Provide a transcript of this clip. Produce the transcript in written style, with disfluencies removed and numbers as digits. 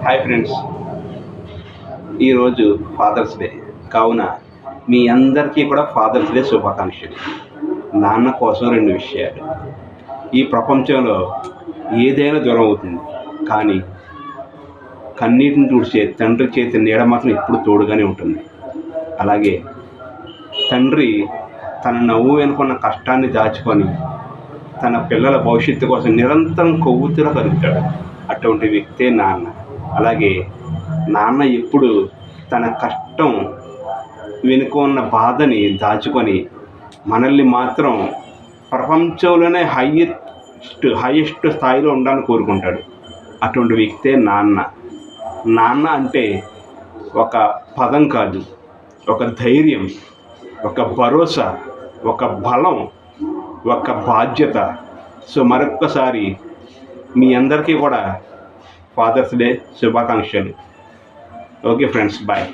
Hi friends, ఈరోజు fathers day కావున మీ అందరికీ కూడా ఫాదర్స్ డే శుభాకాంక్షలు. నాన్న కోసం 2 విషయాలు. ఈ ప్రపంచంలో ఏదైనా దూరం అవుతుంది, కానీ కన్నీటిని తుడిచే తండ్రి చేతి నీడ మాత్రం ఎప్పుడు తోడుగానే ఉంటుంది. అలాగే తండ్రి తన నవ్వు వెనుకున్న కష్టాన్ని దాచుకొని తన పిల్లల భవిష్యత్తు కోసం నిరంతరం కొవ్వొత్తిలా కలుగుతాడు. అటువంటి వ్యక్తే నాన్న. అలాగే నాన్న ఎప్పుడు తన కష్టం వెనుక ఉన్న బాధని దాచుకొని మనల్ని మాత్రం ప్రపంచంలోనే హైయెస్ట్ స్థాయిలో ఉండాలని కోరుకుంటాడు. అటువంటి వ్యక్తే నాన్న. నాన్న అంటే ఒక పదం కాదు, ఒక ధైర్యం, ఒక భరోసా, ఒక బలం, ఒక బాధ్యత. సో మరొక్కసారి మీ అందరికీ కూడా ఫాదర్స్ డే శుభాకాంక్షలు. Okay friends, bye.